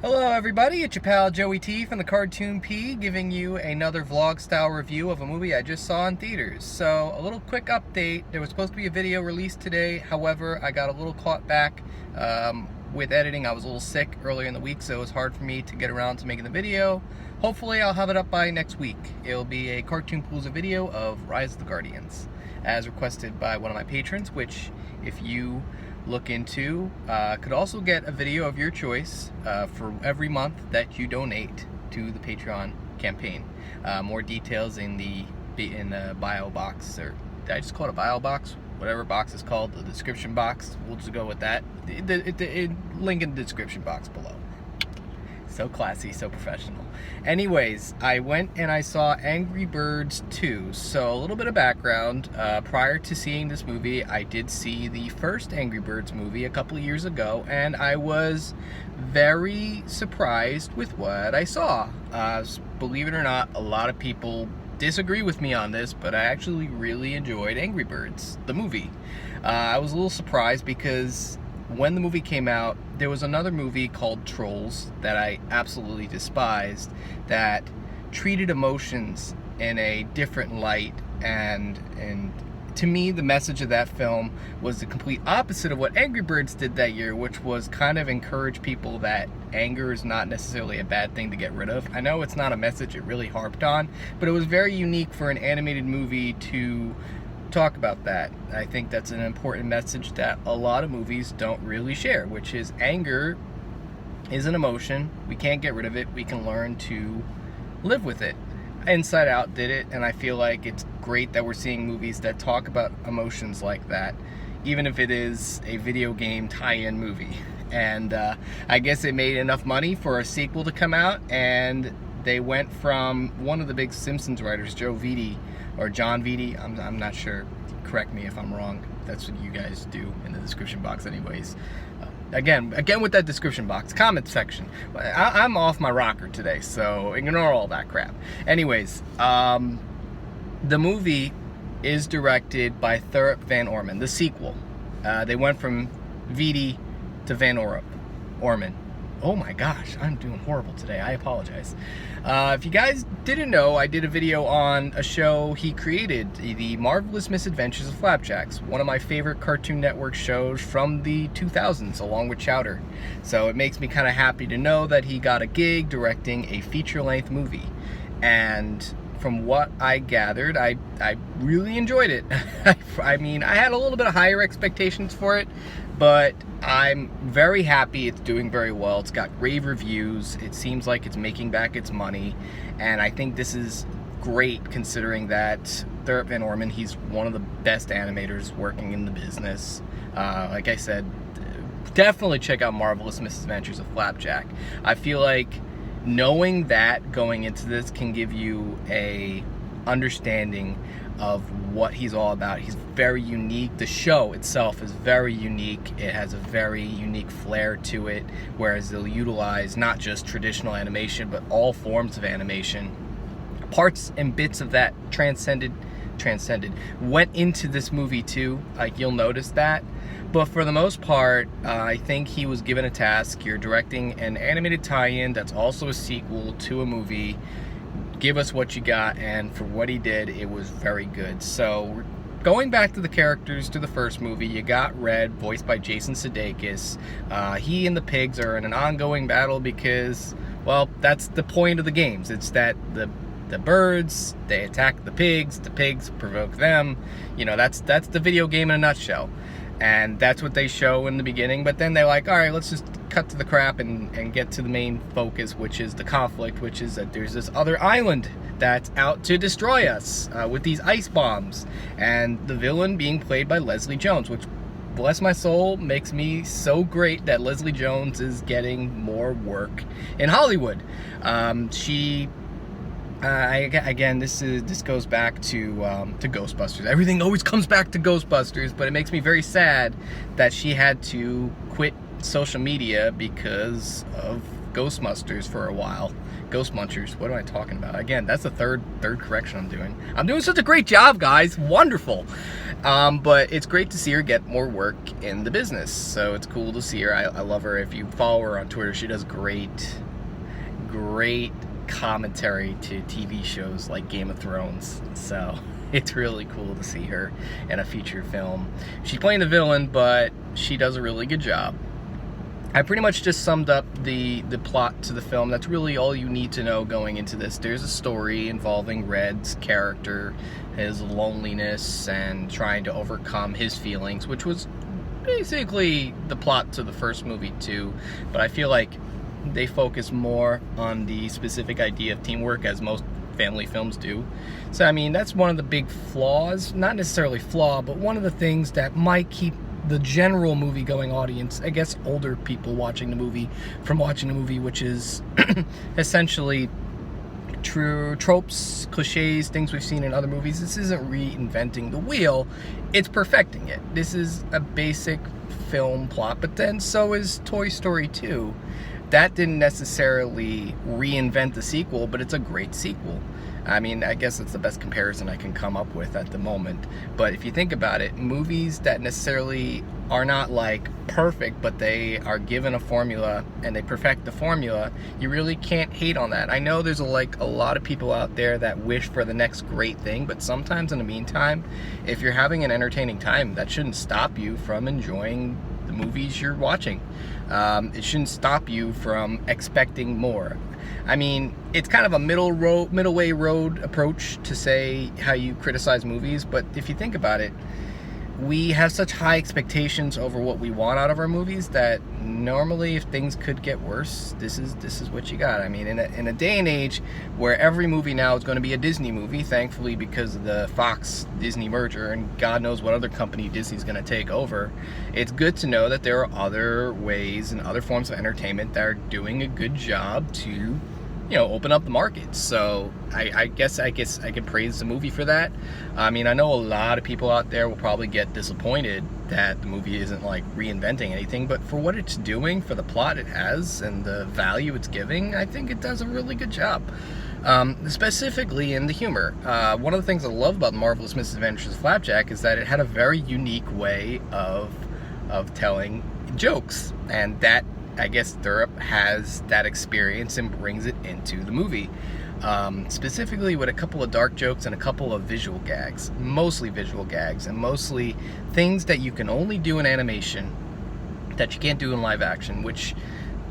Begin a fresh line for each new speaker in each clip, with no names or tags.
Hello everybody, it's your pal Joey T from the Cartoon.P giving you another vlog style review of a movie I just saw in theaters. So a little quick update, there was supposed to be a video released today, however I got a little caught back with editing. I was a little sick earlier in the week, so it was hard for me to get around to making the video. Hopefully I'll have it up by next week. It'll be a Cartoon Palooza video of Rise of the Guardians, as requested by one of my patrons, which if you look into, could also get a video of your choice for every month that you donate to the Patreon campaign. More details in the bio box, or did I just call it a bio box? Whatever box is called, the description box. We'll just go with that. Link in the description box below. So classy, so professional. Anyways, I went and I saw Angry Birds 2. So a little bit of background. Prior to seeing this movie, I did see the first Angry Birds movie a couple of years ago, and I was very surprised with what I saw. Believe it or not, a lot of people disagree with me on this, but I actually really enjoyed Angry Birds, the movie. I was a little surprised because when the movie came out, there was another movie called Trolls that I absolutely despised, that treated emotions in a different light, and to me the message of that film was the complete opposite of what Angry Birds did that year, which was kind of encourage people that anger is not necessarily a bad thing to get rid of. I know it's not a message it really harped on, but it was very unique for an animated movie to talk about that. I think that's an important message that a lot of movies don't really share, which is anger is an emotion. We can't get rid of it. We can learn to live with it. Inside Out did it, and I feel like it's great that we're seeing movies that talk about emotions like that, even if it is a video game tie-in movie. And I guess it made enough money for a sequel to come out, and they went from one of the big Simpsons writers, Joe Vitti, or John Vitti, I'm not sure, correct me if I'm wrong, that's what you guys do in the description box anyways. Again with that description box, comment section. I'm off my rocker today, so ignore all that crap. Anyways, the movie is directed by Thurip Van Orman, the sequel. They went from Vitti to Van Orman. Oh my gosh, I'm doing horrible today. I apologize. If you guys didn't know, I did a video on a show he created, The Marvelous Misadventures of Flapjacks, one of my favorite Cartoon Network shows from the 2000s, along with Chowder. So it makes me kind of happy to know that he got a gig directing a feature-length movie. And from what I gathered, I really enjoyed it. I mean, I had a little bit of higher expectations for it, but I'm very happy it's doing very well. It's got rave reviews. It seems like it's making back its money, and I think this is great considering that Thurip Van Orman, he's one of the best animators working in the business. Like I said, definitely check out Marvelous Misadventures of Flapjack. I feel like knowing that going into this can give you a understanding of what he's all about. He's very unique. The show itself is very unique. It has a very unique flair to it, whereas they'll utilize not just traditional animation, but all forms of animation. Parts and bits of that transcended went into this movie too. Like, you'll notice that. But for the most part, I think he was given a task. You're directing an animated tie-in that's also a sequel to a movie. Give us what you got, and for what he did, it was very good. So, going back to the characters to the first movie, you got Red, voiced by Jason Sudeikis. He and the pigs are in an ongoing battle because, well, that's the point of the games. It's that the birds, they attack the pigs provoke them. You know, that's the video game in a nutshell. And that's what they show in the beginning, but then they're like, all right, let's just cut to the crap and get to the main focus, which is the conflict, which is that there's this other island that's out to destroy us with these ice bombs, and the villain being played by Leslie Jones, which, bless my soul, makes me so great that Leslie Jones is getting more work in Hollywood. Again, this goes back to Ghostbusters. Everything always comes back to Ghostbusters, but it makes me very sad that she had to quit social media because of Ghostbusters for a while. Ghost Munchers. What am I talking about? Again, that's the third correction I'm doing. I'm doing such a great job, guys. Wonderful. But it's great to see her get more work in the business. So it's cool to see her. I love her. If you follow her on Twitter, she does great commentary to TV shows like Game of Thrones. So it's really cool to see her in a feature film. She's playing the villain, but she does a really good job. I pretty much just summed up the plot to the film. That's really all you need to know going into this. There's a story involving Red's character, his loneliness, and trying to overcome his feelings, which was basically the plot to the first movie too. But I feel like they focus more on the specific idea of teamwork, as most family films do. So I mean, that's one of the big flaws, not necessarily flaw, but one of the things that might keep the general movie-going audience, I guess older people watching the movie, from watching the movie, which is essentially true tropes, cliches, things we've seen in other movies. This isn't reinventing the wheel, it's perfecting it. This is a basic film plot, but then so is Toy Story 2. That didn't necessarily reinvent the sequel, but it's a great sequel. I mean, I guess it's the best comparison I can come up with at the moment. But if you think about it, movies that necessarily are not like perfect, but they are given a formula and they perfect the formula, you really can't hate on that. I know there's a lot of people out there that wish for the next great thing, but sometimes in the meantime, if you're having an entertaining time, that shouldn't stop you from enjoying the movies you're watching. It shouldn't stop you from expecting more. I mean, it's kind of a middle way road approach to say how you criticize movies, but if you think about it, we have such high expectations over what we want out of our movies that normally, if things could get worse, this is what you got. I mean, in a day and age where every movie now is going to be a Disney movie, thankfully, because of the Fox-Disney merger, and God knows what other company Disney's going to take over, it's good to know that there are other ways and other forms of entertainment that are doing a good job to, open up the market. So I guess I can praise the movie for that. I mean, I know a lot of people out there will probably get disappointed that the movie isn't like reinventing anything, but for what it's doing, for the plot it has and the value it's giving, I think it does a really good job. Specifically in the humor. One of the things I love about Marvelous Mrs. Adventures of Flapjack is that it had a very unique way of telling jokes, and that, I guess, Thurop has that experience and brings it into the movie. Specifically with a couple of dark jokes and a couple of visual gags. Mostly visual gags, and mostly things that you can only do in animation that you can't do in live action, which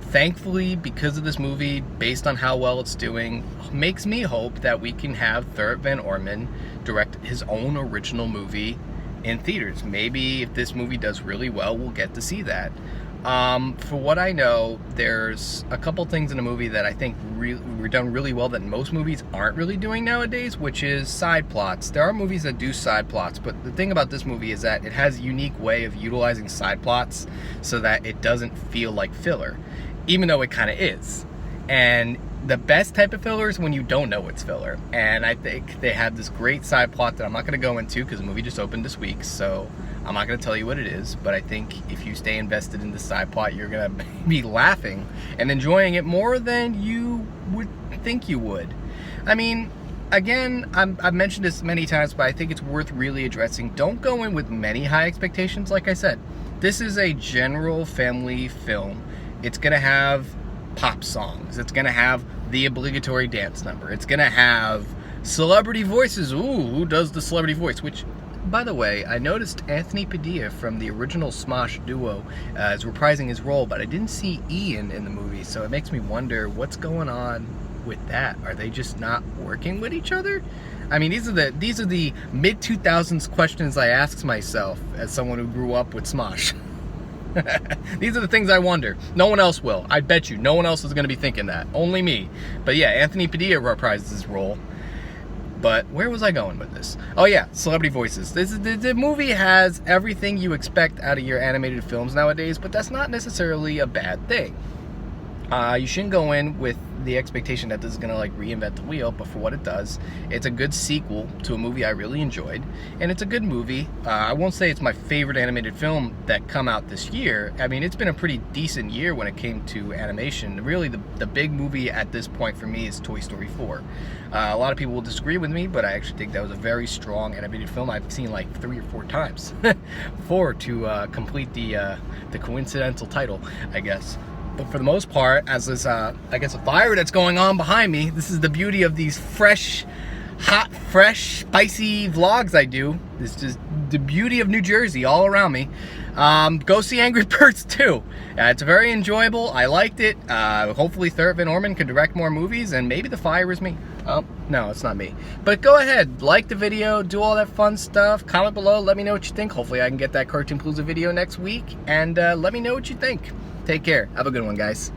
thankfully, because of this movie, based on how well it's doing, makes me hope that we can have Thurop Van Orman direct his own original movie in theaters. Maybe if this movie does really well, we'll get to see that. For what I know, there's a couple things in the movie that I think were done really well that most movies aren't really doing nowadays, which is side plots. There are movies that do side plots, but the thing about this movie is that it has a unique way of utilizing side plots so that it doesn't feel like filler, even though it kind of is. And the best type of filler is when you don't know it's filler. And I think they had this great side plot that I'm not going to go into because the movie just opened this week, so I'm not going to tell you what it is, but I think if you stay invested in the side plot, you're going to be laughing and enjoying it more than you would think you would. I mean, again, I've mentioned this many times, but I think it's worth really addressing. Don't go in with many high expectations. Like I said, this is a general family film. It's going to have pop songs. It's going to have the obligatory dance number. It's going to have celebrity voices. Ooh, who does the celebrity voice? Which, by the way, I noticed Anthony Padilla from the original Smosh duo is reprising his role, but I didn't see Ian in the movie, so it makes me wonder what's going on with that. Are they just not working with each other? I mean, these are the mid-2000s questions I ask myself as someone who grew up with Smosh. These are the things I wonder. No one else will. I bet you no one else is going to be thinking that. Only me. But yeah, Anthony Padilla reprises his role. But where was I going with this? Oh yeah, celebrity voices. The movie has everything you expect out of your animated films nowadays, but that's not necessarily a bad thing. You shouldn't go in with the expectation that this is gonna like reinvent the wheel, but for what it does, it's a good sequel to a movie I really enjoyed, and it's a good movie. I won't say it's my favorite animated film that come out this year. I mean, it's been a pretty decent year when it came to animation. Really, the big movie at this point for me is Toy Story 4. A lot of people will disagree with me, but I actually think that was a very strong animated film. I've seen like 3 or 4 times, 4 to complete the coincidental title, I guess. But for the most part, as this, I guess, a fire that's going on behind me, this is the beauty of these hot, fresh, spicy vlogs I do. This is just the beauty of New Jersey all around me. Go see Angry Birds 2. It's very enjoyable. I liked it. Hopefully Thurman Orman can direct more movies, and maybe the fire is me. Oh, no, it's not me. But go ahead, like the video, do all that fun stuff, comment below, let me know what you think. Hopefully I can get that Cartoon Palooza video next week, and let me know what you think. Take care. Have a good one, guys.